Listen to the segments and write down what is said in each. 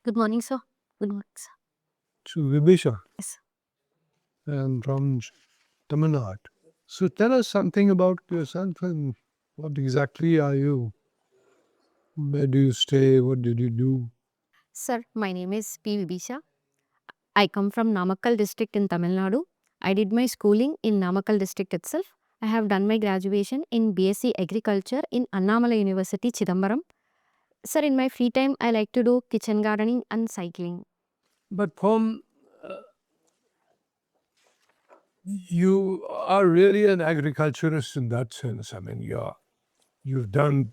Good morning, sir. Good morning, sir. Vibisha, Yes. and from Tamil Nadu. So tell us something about yourself and what exactly are you? Where do you stay? What did you do? Sir, my name is P Vibisha. I come from Namakkal district in Tamil Nadu. I did my schooling in Namakkal district itself. I have done my graduation in BSc Agriculture in Annamala University, Chidambaram. Sir, in my free time, I like to do kitchen gardening and cycling. But from you are really an agriculturist in that sense. I mean, you've done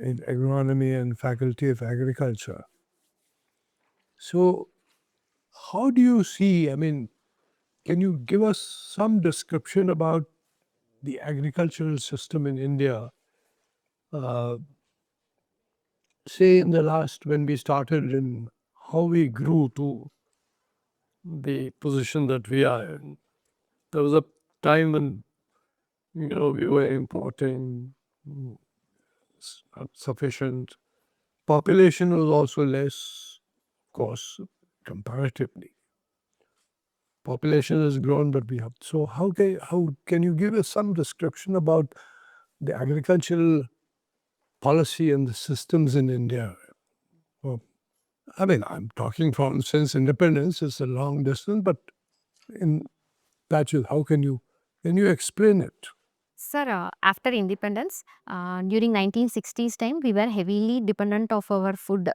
in agronomy and faculty of agriculture. So how do you see? I mean, can you give us some description about the agricultural system in India? Uh, say in the last when we started and how we grew to the position that we are in. There was a time when we were importing not sufficient. Population was also less, of course, comparatively. Population has grown, but we have. So how can you give us some description about the agricultural policy and the systems in India? Well, I mean, I'm talking from since independence, it's a long distance, but in patches, can you explain it? Sir, after independence, during 1960s time, we were heavily dependent of our food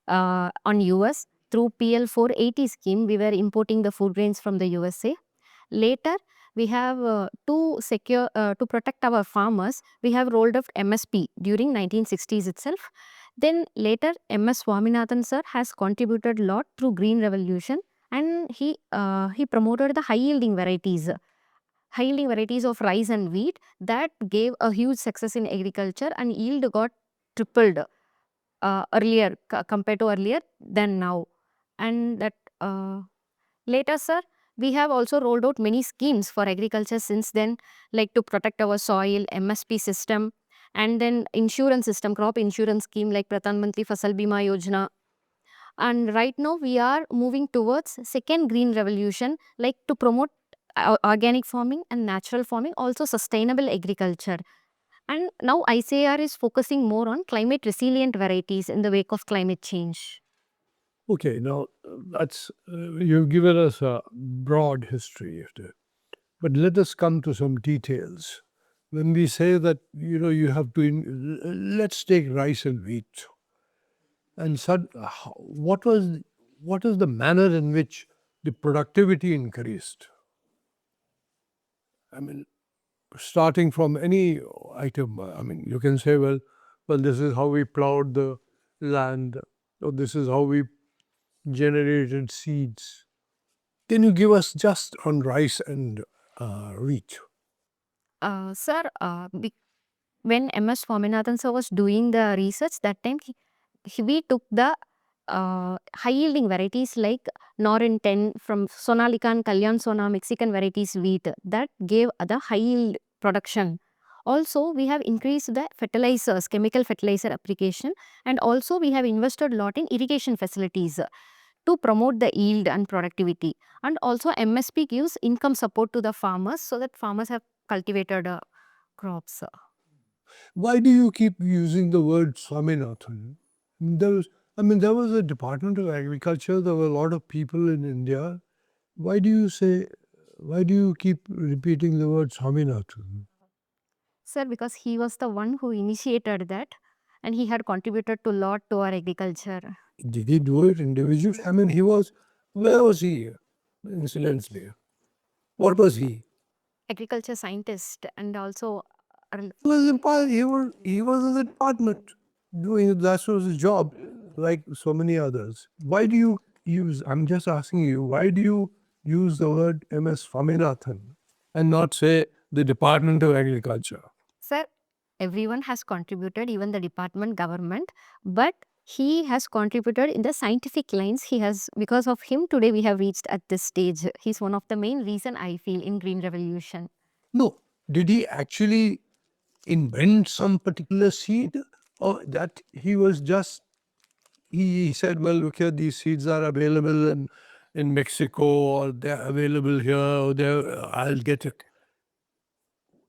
on US. Through PL 480 scheme, we were importing the food grains from the USA. Later, we have to protect our farmers, we have rolled out MSP during 1960s itself. Then later, MS Swaminathan sir has contributed a lot through Green Revolution, and he promoted the high yielding varieties of rice and wheat that gave a huge success in agriculture, and yield got tripled earlier compared to earlier than now. And that later, sir, we have also rolled out many schemes for agriculture since then, like to protect our soil, MSP system, and then insurance system, crop insurance scheme like Pradhan Mantri Fasal Bima Yojana. And right now we are moving towards second green revolution, like to promote organic farming and natural farming, also sustainable agriculture. And now ICAR is focusing more on climate resilient varieties in the wake of climate change. Okay, now that's you've given us a broad history of it, but let us come to some details. When we say that you have to, let's take rice and wheat, and what is the manner in which the productivity increased? I mean, starting from any item. I mean, you can say, well, this is how we plowed the land, or this is how we generated seeds. Can you give us just on rice and wheat? Sir, when MS Swaminathan sir was doing the research, that time we took the high yielding varieties like Norin 10 from Sonalika and Kalyan Sona Mexican varieties wheat that gave the high yield production. Also, we have increased the fertilizers, chemical fertilizer application, and also we have invested a lot in irrigation facilities to promote the yield and productivity. And also, MSP gives income support to the farmers so that farmers have cultivated crops. Why do you keep using the word Swaminathan? There was a Department of Agriculture. There were a lot of people in India. Why do you say? Why do you keep repeating the word Swaminathan? Sir, because he was the one who initiated that and he had contributed to lot to our agriculture. Did he do it individually? I mean, he was. Where was he? Incidentally, what was he? Agriculture scientist and also He was in the department doing that was his job, like so many others. Why do you use? I'm just asking you. Why do you use the word MS Swaminathan and not say the Department of Agriculture? sir, everyone has contributed, even the department government, but he has contributed in the scientific lines. He has, because of him, today we have reached at this stage. He's one of the main reason I feel in Green Revolution. No. Did he actually invent some particular seed, or that he was just he said, well, look here, these seeds are available in Mexico, or they're available here, or I'll get it.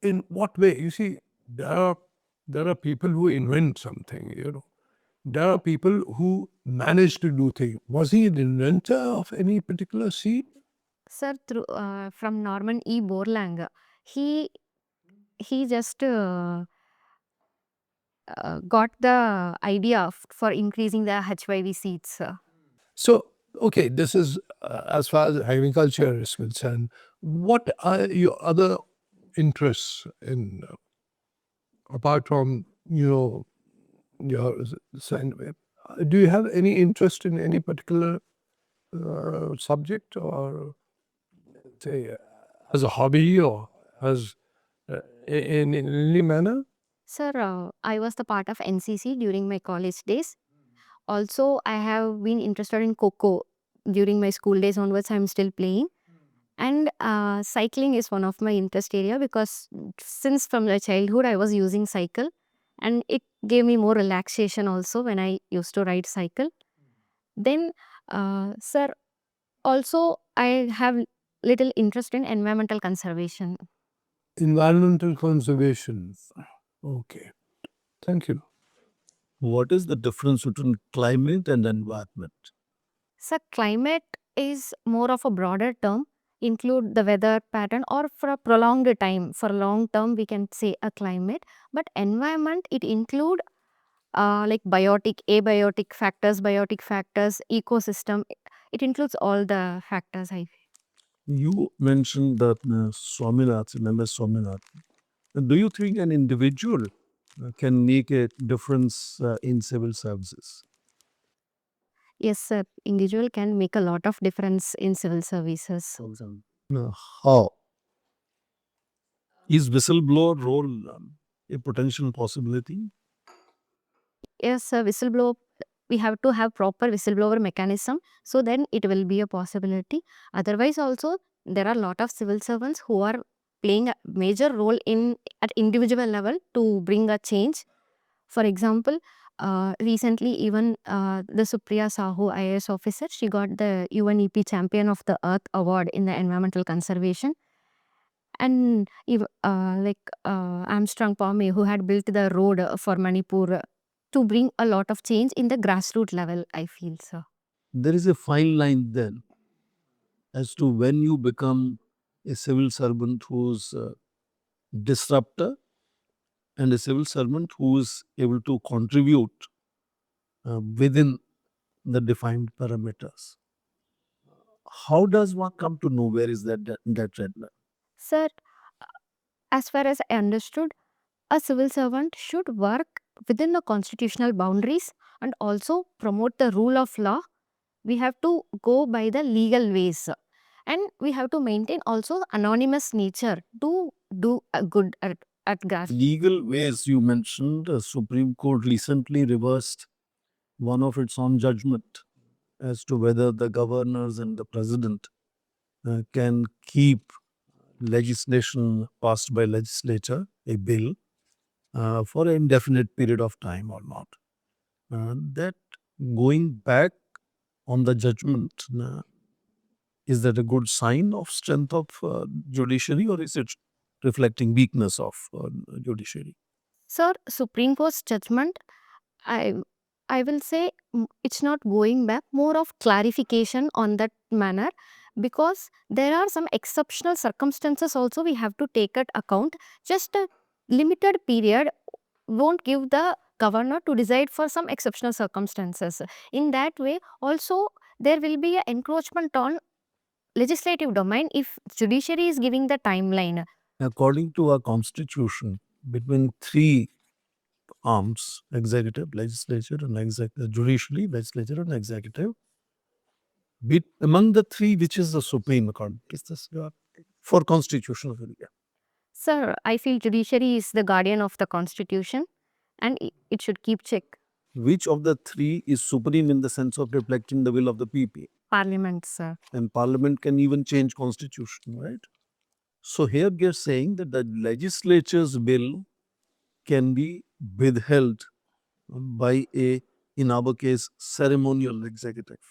In what way? You see, there are people who invent something, you know. There are people who manage to do things. Was he an inventor of any particular seed? Sir, through from Norman E. Borlaug, he he just got the idea for increasing the HYV seeds. So, okay, this is as far as agriculture is concerned. What are your other interests in, apart from, your science? Do you have any interest in any particular subject, or say as a hobby, or as in any manner? Sir, I was the part of NCC during my college days. Also, I have been interested in Coco during my school days onwards. I'm still playing, and cycling is one of my interest area because since from my childhood I was using cycle, and it gave me more relaxation also when I used to ride cycle. Then, sir, also I have little interest in environmental conservation. Environmental conservation. Okay, thank you. What is the difference between climate and environment? So climate is more of a broader term, include the weather pattern or for a prolonged time. For long term, we can say a climate, but environment it include like abiotic factors, biotic factors, ecosystem. It includes all the factors. I feel. You mentioned that Swaminathan, MS Swaminathan. Do you think an individual can make a difference in civil services? Yes, sir. Individual can make a lot of difference in civil services. How? Is whistleblower role a potential possibility? Yes, a whistleblower, we have to have proper whistleblower mechanism, so then it will be a possibility. Otherwise also there are a lot of civil servants who are playing a major role in at individual level to bring a change. For example, recently even the Supriya Sahu IAS officer, she got the UNEP Champion of the Earth award in the environmental conservation. And Armstrong Palme, who had built the road for Manipur to bring a lot of change in the grassroots level, I feel so. There is a fine line then as to when you become a civil servant who's a disruptor and a civil servant who's able to contribute within the defined parameters. How does one come to know where is that red line? Sir, as far as I understood, a civil servant should work within the constitutional boundaries and also promote the rule of law. We have to go by the legal ways, and we have to maintain also anonymous nature to do a good at grass. Legal ways you mentioned, the Supreme Court recently reversed one of its own judgment as to whether the governors and the president can keep legislation passed by legislature, a bill, for an indefinite period of time or not. That going back on the judgment, is that a good sign of strength of judiciary, or is it reflecting weakness of judiciary? Sir, Supreme Court's judgment, I I will say it's not going back, more of clarification on that manner, because there are some exceptional circumstances also we have to take at account. Just a limited period won't give the governor to decide for some exceptional circumstances. In that way, also there will be an encroachment on legislative domain if judiciary is giving the timeline. According to our constitution, between three arms, executive, legislature, and judiciary, legislature, and executive, among the three, which is the supreme according is this for constitutional India? Sir, I feel judiciary is the guardian of the constitution and it should keep check. Which of the three is supreme in the sense of reflecting the will of the people? Parliament, sir. And parliament can even change constitution, right? So here we are saying that the legislature's bill can be withheld by a in our case, ceremonial executive.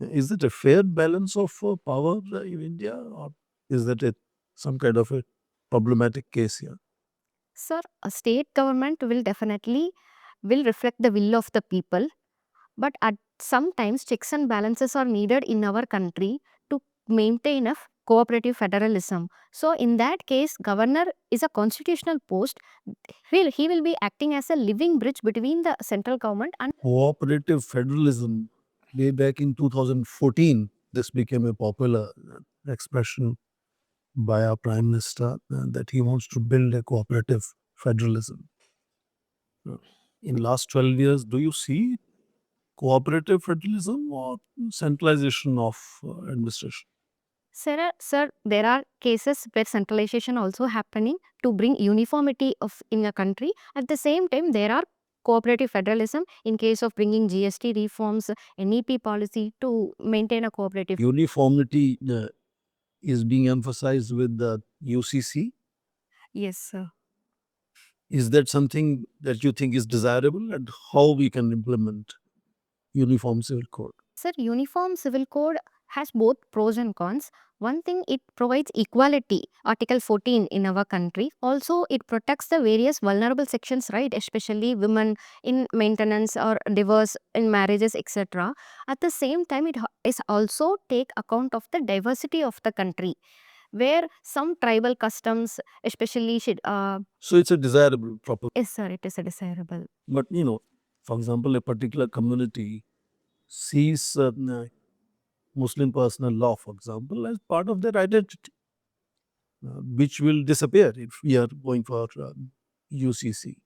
Is it a fair balance of power in India, or is that some kind of a problematic case here? Sir, a state government will definitely reflect the will of the people, but at sometimes checks and balances are needed in our country to maintain a cooperative federalism. So in that case, governor is a constitutional post. He will be acting as a living bridge between the central government and Cooperative federalism, way back in 2014, this became a popular expression by our Prime Minister that he wants to build a cooperative federalism. In last 12 years, do you see cooperative federalism or centralization of administration? Sir, there are cases where centralization also happening to bring uniformity of in a country. At the same time, there are cooperative federalism in case of bringing GST reforms, NEP policy to maintain a cooperative. Uniformity is being emphasized with the UCC. Yes, sir. Is that something that you think is desirable, and how we can implement uniform civil code? Sir, uniform civil code has both pros and cons. One thing, it provides equality, Article 14 in our country. Also, it protects the various vulnerable sections, right? Especially women in maintenance or divorce in marriages, etc. At the same time, it is also take account of the diversity of the country, where some tribal customs, especially should. So it's a desirable proposition. Yes, sir, it is a desirable. But for example, a particular community sees Muslim personal law, for example, as part of their identity, which will disappear if we are going for UCC.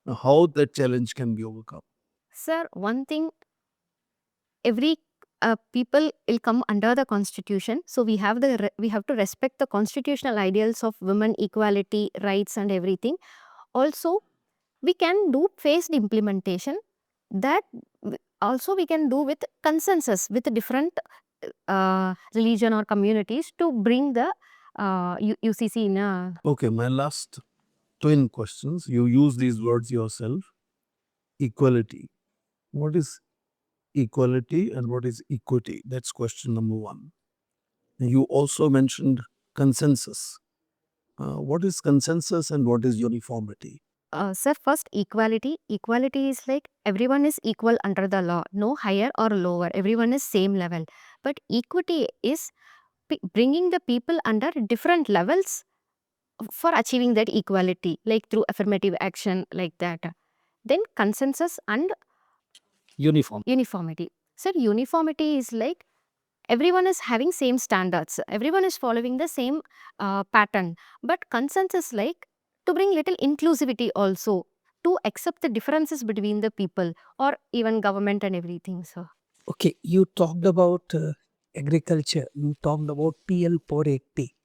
Now, how that challenge can be overcome? Sir, one thing, every people will come under the constitution, so we have to respect the constitutional ideals of women equality, rights and everything. Also, we can do phased implementation, that also we can do with consensus with different religion or communities to bring the UCC in a. Okay, my last twin questions. You use these words yourself. Equality. What is equality and what is equity? That's question number one. You also mentioned consensus. What is consensus and what is uniformity? Sir, first, equality. Equality is like everyone is equal under the law, no higher or lower. Everyone is same level. But equity is bringing the people under different levels for achieving that equality, like through affirmative action, like that. Then consensus and uniformity. Sir, uniformity is like everyone is having same standards, everyone is following the same pattern. But consensus like to bring little inclusivity also, to accept the differences between the people or even government and everything, sir. Okay, you talked about agriculture. You talked about PL 480.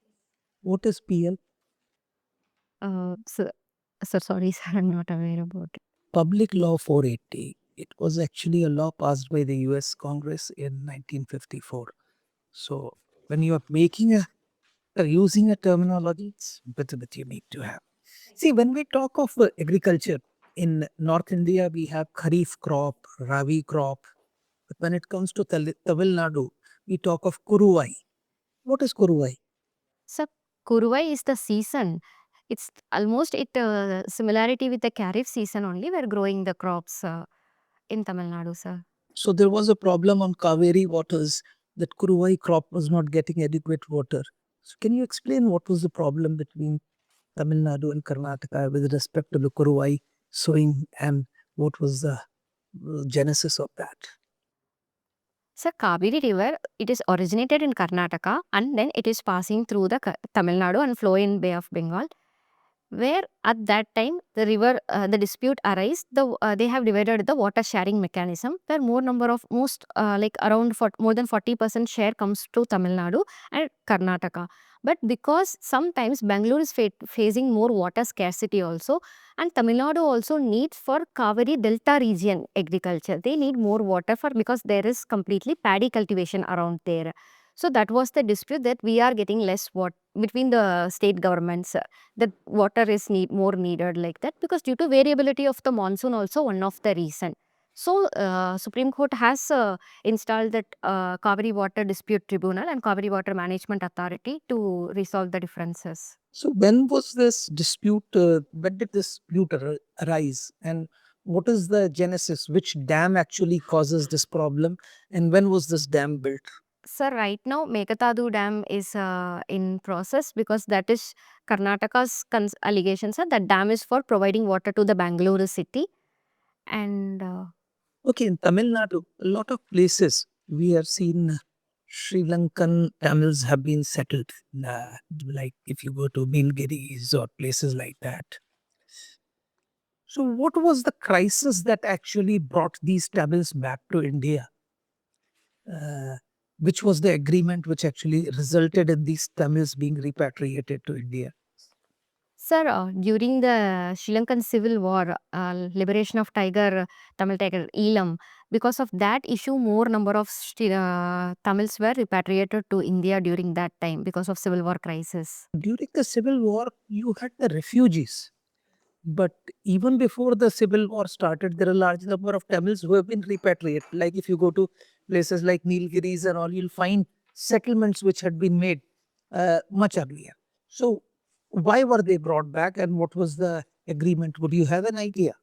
What is PL? Sir, sorry, sir, I'm not aware about it. Public Law 480. It was actually a law passed by the US Congress in 1954. So when you are making using a terminology, it's better that you need to have. See, when we talk of agriculture, in North India, we have Kharif crop, Rabi crop. But when it comes to Tamil Nadu, we talk of Kuruvai. What is Kuruvai? Sir, Kuruvai is the season. It's almost similarity with the Kharif season only. We're growing the crops in Tamil Nadu, sir. So there was a problem on Kaveri waters that Kuruvai crop was not getting adequate water. So can you explain what was the problem between Tamil Nadu and Karnataka with respect to the Kuruvai sowing, and what was the genesis of that? Sir, Kaveri River, it is originated in Karnataka and then it is passing through the Tamil Nadu and flow in Bay of Bengal, where at that time the river, the dispute arise, they have divided the water sharing mechanism, where like around more than 40% share comes to Tamil Nadu and Karnataka. But because sometimes Bangalore is facing more water scarcity also, and Tamil Nadu also needs for Kaveri Delta region agriculture. They need more water because there is completely paddy cultivation around there. So that was the dispute, that we are getting less water between the state governments. That water is more needed like that, because due to variability of the monsoon also one of the reason. So, Supreme Court has installed that Kaveri Water Dispute Tribunal and Kaveri Water Management Authority to resolve the differences. So when was this dispute, when did this dispute arise, and what is the genesis? Which dam actually causes this problem, and when was this dam built? Sir, right now Meghatadu Dam is in process because that is Karnataka's allegation, sir. That dam is for providing water to the Bangalore city. And Okay, in Tamil Nadu, a lot of places we have seen Sri Lankan Tamils have been settled. Like if you go to Nilgiris or places like that. So, what was the crisis that actually brought these Tamils back to India? Which was the agreement which actually resulted in these Tamils being repatriated to India? sir, during the Sri Lankan Civil War, liberation of Tamil tiger Elam, because of that issue, more number of Tamils were repatriated to India during that time because of Civil War crisis. During the Civil War, you had the refugees. But even before the Civil War started, there are a large number of Tamils who have been repatriated. Like if you go to places like Nilgiris and all, you'll find settlements which had been made much earlier. So, why were they brought back, and what was the agreement? Would you have an idea?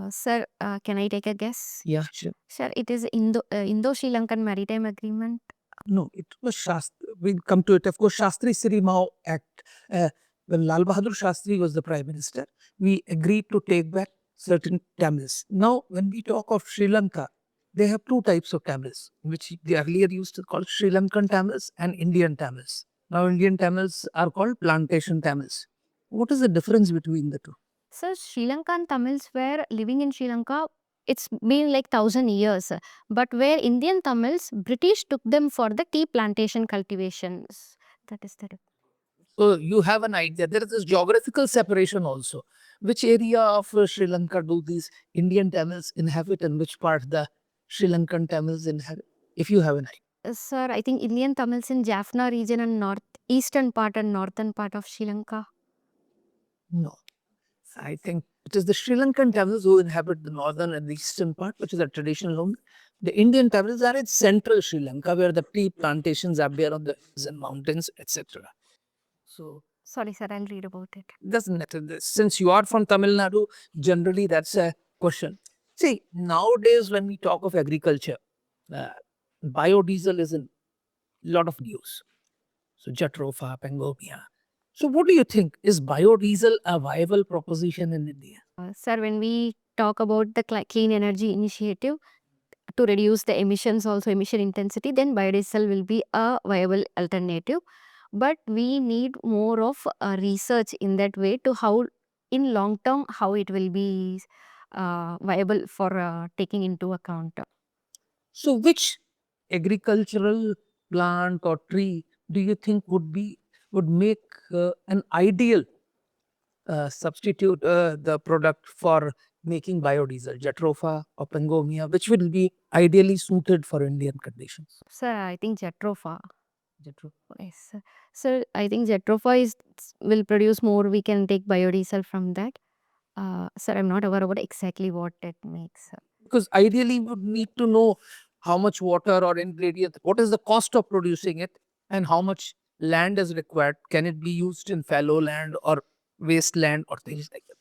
Sir, can I take a guess? Yeah, sure. Sir, it is Indo-Sri Lankan Maritime Agreement. No, it was Shastri. We'll come to it. Of course, Shastri Siri Mao Act. When Lal Bahadur Shastri was the Prime Minister, we agreed to take back certain Tamils. Now, when we talk of Sri Lanka, they have two types of Tamils, which they earlier used to call Sri Lankan Tamils and Indian Tamils. Now, Indian Tamils are called plantation Tamils. What is the difference between the two? So, Sri Lankan Tamils were living in Sri Lanka. It's been like 1,000 years. But where Indian Tamils, British took them for the tea plantation cultivations. That is the difference. So you have an idea. There is this geographical separation also. Which area of Sri Lanka do these Indian Tamils inhabit, and which part the Sri Lankan Tamils inhabit? If you have an idea. Sir, I think Indian Tamils in Jaffna region and northeastern part and northern part of Sri Lanka. No. I think it is the Sri Lankan Tamils who inhabit the northern and the eastern part, which is a traditional home. The Indian Tamils are in central Sri Lanka, where the tea plantations are there on the hills and mountains, etc. So Sorry, sir, I'll read about it. doesn't matter. Since you are from Tamil Nadu, generally that's a question. See, nowadays when we talk of agriculture, biodiesel is in lot of news. So Jatropha, Pangomia. So what do you think? Is biodiesel a viable proposition in India? Sir, when we talk about the clean energy initiative to reduce the emissions, also emission intensity, then biodiesel will be a viable alternative. But we need more of research in that way to how in long term how it will be viable for taking into account. So which agricultural plant or tree do you think would make an ideal substitute the product for making biodiesel, Jatropha or Pangomia, which will be ideally suited for Indian conditions? Sir, I think Jatropha. Jatropha. Yes, sir. Sir, I think Jatropha will produce more. We can take biodiesel from that. Sir, I'm not aware about exactly what it makes. Because ideally, we would need to know how much water or ingredient, what is the cost of producing it, and how much land is required. Can it be used in fallow land or wasteland or things like that?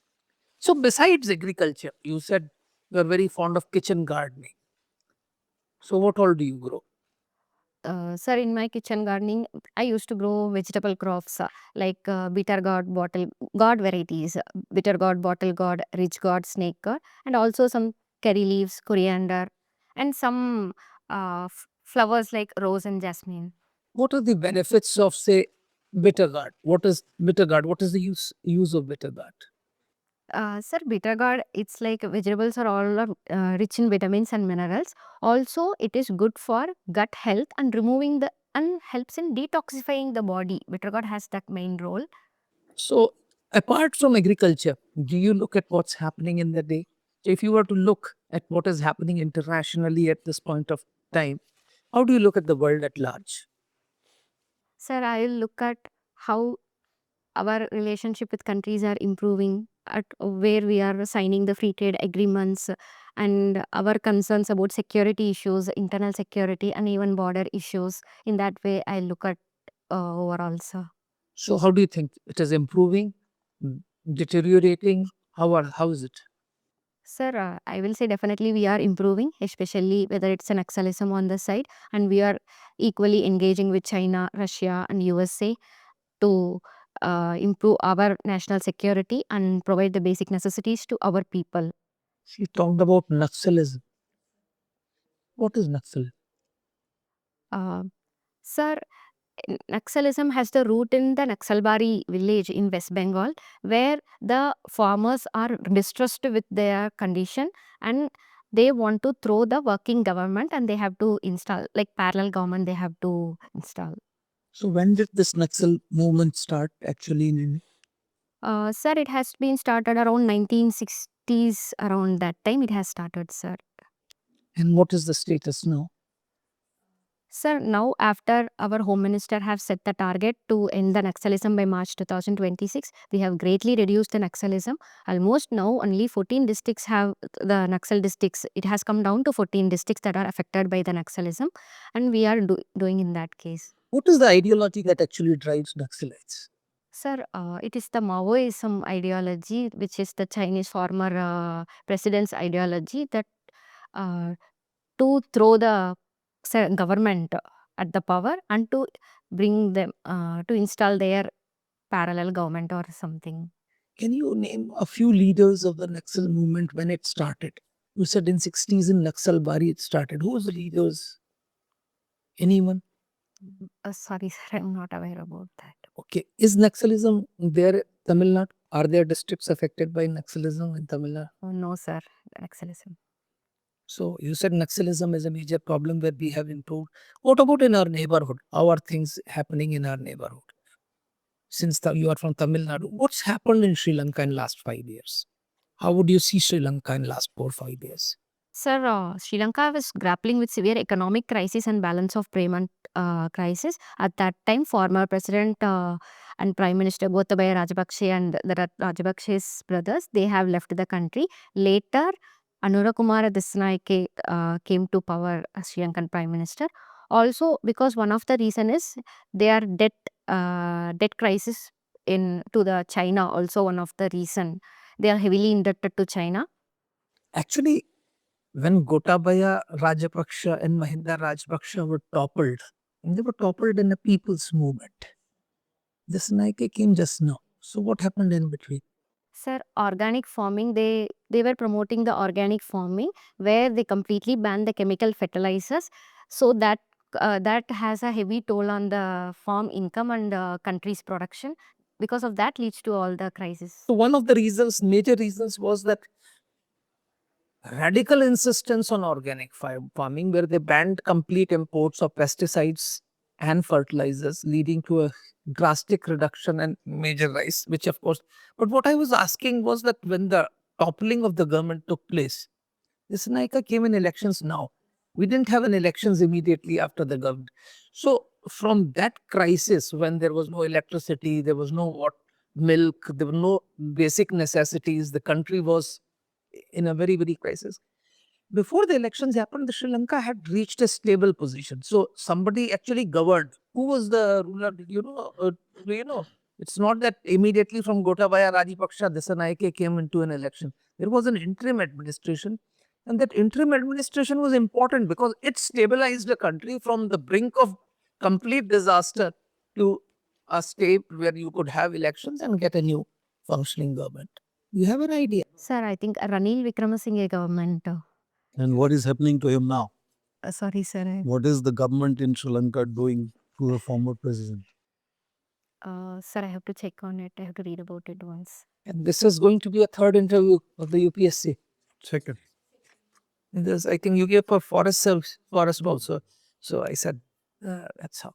So, besides agriculture, you said you are very fond of kitchen gardening. So, what all do you grow? Sir, in my kitchen gardening, I used to grow vegetable crops like bitter gourd, bottle gourd varieties, bitter gourd, bottle gourd, rich gourd, snake gourd, and also some curry leaves, coriander, and some flowers like rose and jasmine. What are the benefits of, say, bitter gourd? What is bitter gourd? What is the use of bitter gourd? Sir, bitter gourd, it's like vegetables are all rich in vitamins and minerals. Also, it is good for gut health and removing the and helps in detoxifying the body. Bitter gourd has that main role. So, apart from agriculture, do you look at what's happening in the day? If you were to look at what is happening internationally at this point of time, how do you look at the world at large? Sir, I will look at how our relationship with countries are improving, at where we are signing the free trade agreements, and our concerns about security issues, internal security, and even border issues. In that way, I look at overall, sir. So how do you think it is improving, deteriorating? How is it? Sir, I will say definitely we are improving, especially whether it's an Naxalism on the side, and we are equally engaging with China, Russia, and USA to improve our national security and provide the basic necessities to our people. She talked about Naxalism. What is Naxal? Uh, Sir, Naxalism has the root in the Naxalbari village in West Bengal, where the farmers are distressed with their condition and they want to throw the working government and they have to install, like parallel government, they have to install. So when did this Naxal movement start actually in India? Sir, it has been started around 1960s, around that time it has started, sir. And what is the status now? Sir, now after our Home Minister have set the target to end the Naxalism by March 2026, we have greatly reduced the Naxalism. Almost now only 14 districts have the Naxal districts. It has come down to 14 districts that are affected by the Naxalism, and we are doing in that case. What is the ideology that actually drives Naxalites? Sir, it is the Maoism ideology, which is the Chinese former president's ideology that uh, to throw the government at the power and to bring them to install their parallel government or something. Can you name a few leaders of the Naxal movement when it started? You said in 60s in Naxal Bari it started. Who was the leaders? Anyone? Sorry, sir, I'm not aware about that. Okay. Is Naxalism there in Tamil Nadu? Are there districts affected by Naxalism in Tamil Nadu? Oh, no, sir, Naxalism. So you said Naxalism is a major problem where we have improved. What about in our neighborhood? How are things happening in our neighborhood? Since you are from Tamil Nadu, what's happened in Sri Lanka in last 5 years? How would you see Sri Lanka in last 4-5 years? Sir, Sri Lanka was grappling with severe economic crisis and balance of payment crisis. At that time, former president and prime minister Gotabaya Rajapaksa and the Rajapaksa's brothers, they have left the country. Later, Anura Kumara Dissanayake came to power as Sri Lankan prime minister. Also, because one of the reason is their debt crisis in to the China. Also, one of the reason they are heavily indebted to China. Actually, when Gotabaya Rajapaksa and Mahinda Rajapaksa were toppled, and they were toppled in a people's movement. This Nike came just now. So what happened in between? Sir, organic farming, they were promoting the organic farming where they completely banned the chemical fertilizers. So that that has a heavy toll on the farm income and country's production. Because of that leads to all the crisis. So one of the reasons, major reasons was that radical insistence on organic farming where they banned complete imports of pesticides and fertilizers, leading to a drastic reduction and major rise, which of course, but what I was asking was that when the toppling of the government took place, this Naika came in elections now. We didn't have an elections immediately after the government. So from that crisis, when there was no electricity, there was no milk, there were no basic necessities, the country was in a very, very crisis. Before the elections happened, the Sri Lanka had reached a stable position. So somebody actually governed. Who was the ruler? Did you know? Do you know? It's not that immediately from Gotabaya Rajapaksa, Dissanayake came into an election. There was an interim administration. And that interim administration was important because it stabilized the country from the brink of complete disaster to a state where you could have elections and get a new functioning government. You have an idea. Sir, I think Ranil Wickremesinghe government. And what is happening to him now? Sorry, sir. What is the government in Sri Lanka doing to the former president? Sir, I have to check on it. I have to read about it once. And this is going to be a third interview of the UPSC. Second. And there's, I think you gave for forest service, forest also. So I said, that's how.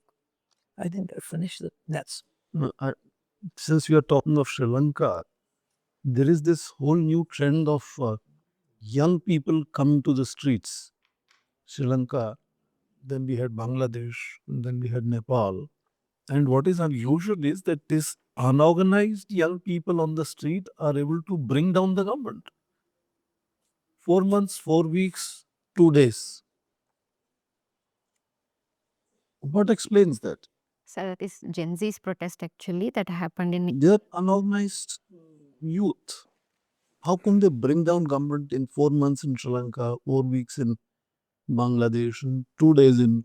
I think I finished it. That's. No, since we are talking of Sri Lanka, there is this whole new trend of young people coming to the streets. Sri Lanka, then we had Bangladesh, and then we had Nepal. And what is unusual is that these unorganized young people on the street are able to bring down the government. 4 months, 4 weeks, 2 days. What explains that? So that is Gen Z's protest actually that happened in. They're unorganized youth. How can they bring down government in 4 months in Sri Lanka, 4 weeks in Bangladesh, and 2 days in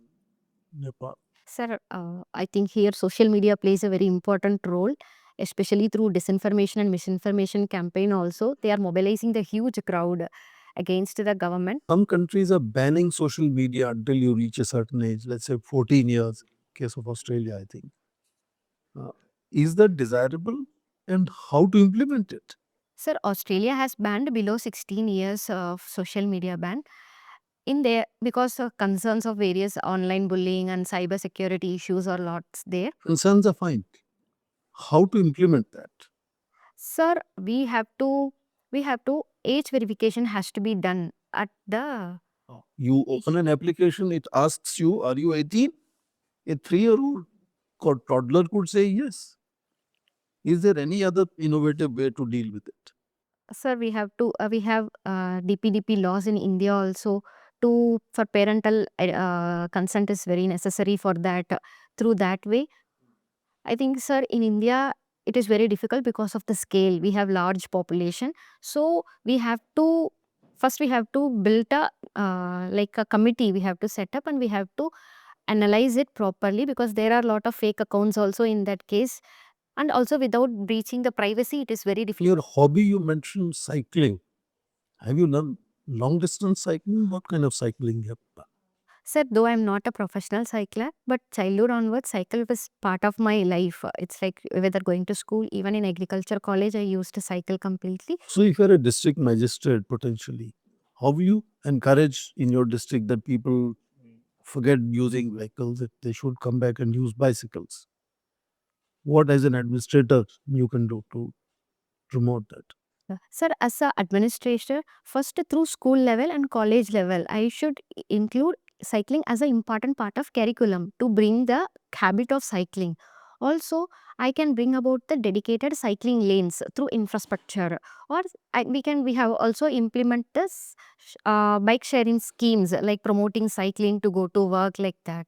Nepal? Sir, I think here social media plays a very important role, especially through disinformation and misinformation campaign also. They are mobilizing the huge crowd against the government. Some countries are banning social media until you reach a certain age, let's say 14 years, case of Australia, I think. Is that desirable, and how to implement it? Sir, Australia has banned below 16 years of social media ban in there because of concerns of various online bullying and cyber security issues are lots there. Concerns are fine. How to implement that? Sir, we have to age verification has to be done at the. You open an application, it asks you, are you 18? A 3-year-old toddler could say yes. Is there any other innovative way to deal with it? Sir, we have DPDP laws in India also to for parental consent is very necessary for that. Through that way, I think, sir, in India it is very difficult because of the scale. We have large population, so we have to build a like a committee. We have to set up and we have to analyze it properly because there are a lot of fake accounts also in that case, and also without breaching the privacy, it is very difficult. Your hobby, you mentioned cycling. Have you done long distance cycling? What kind of cycling you have done? Sir, though I'm not a professional cycler, but childhood onwards, cycle was part of my life. It's like whether going to school, even in agriculture college, I used to cycle completely. So if you're a district magistrate potentially, how will you encourage in your district that people forget using vehicles, that they should come back and use bicycles? What as an administrator you can do to promote that? Sir, as a administrator, first through school level and college level, I should include cycling as an important part of curriculum to bring the habit of cycling. Also, I can bring about the dedicated cycling lanes through infrastructure, or we have also implement this bike sharing schemes like promoting cycling to go to work like that.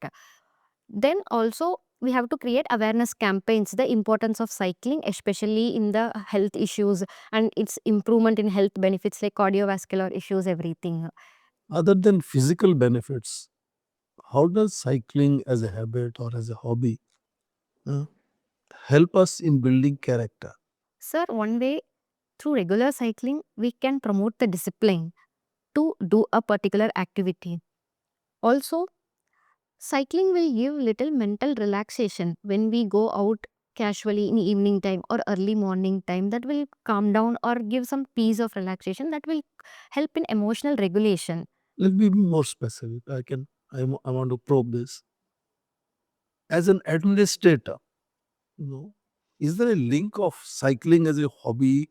Then also we have to create awareness campaigns, the importance of cycling, especially in the health issues and its improvement in health benefits like cardiovascular issues, everything. Other than physical benefits, how does cycling as a habit or as a hobby uh, help us in building character? Sir, one way through regular cycling, we can promote the discipline to do a particular activity. Also, cycling will give little mental relaxation when we go out casually in evening time or early morning time. That will calm down or give some peace of relaxation that will help in emotional regulation. Let me be more specific. I want to probe this. As an administrator, is there a link of cycling as a hobby,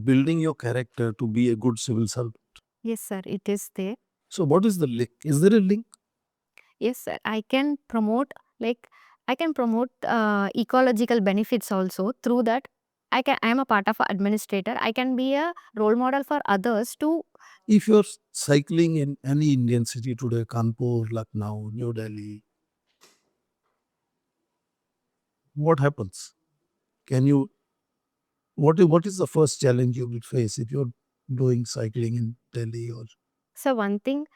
building your character to be a good civil servant? Yes, sir, it is there. So what is the link? Is there a link? Yes, sir, I can promote ecological benefits also through that. I am a part of a administrator. I can be a role model for others to. If you're cycling in any Indian city today, Kanpur, Lucknow, New Delhi, what happens? What is the first challenge you will face if you're doing cycling in Delhi or? So one thing,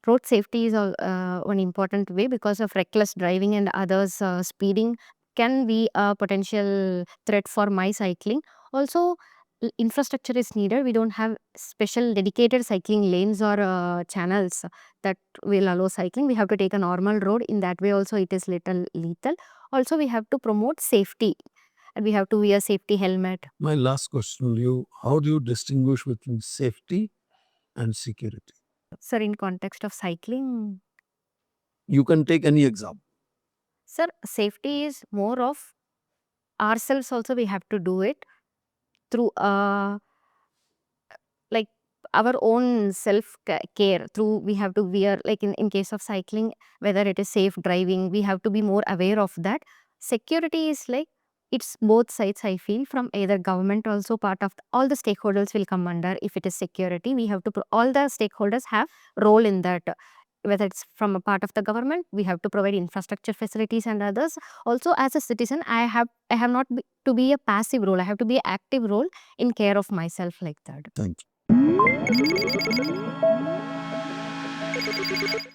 road safety is one important way because of reckless driving and others speeding can be a potential threat for my cycling. Also, infrastructure is needed. We don't have special dedicated cycling lanes or channels that will allow cycling. We have to take a normal road. In that way also it is little lethal. Also, we have to promote safety and we have to wear safety helmet. My last question to you, how do you distinguish between safety and security? Sir, in context of cycling, You can take any example. sir, safety is more of ourselves also we have to do it through like our own self care through we have to wear like in case of cycling whether it is safe driving we have to be more aware of that. Security is like it's both sides, I feel. From either government also, part of all the stakeholders will come under. If it is security, we have to all the stakeholders have role in that. Whether it's from a part of the government, we have to provide infrastructure facilities and others. Also, as a citizen, I have not to be a passive role. I have to be an active role in care of myself, like that. Thank you.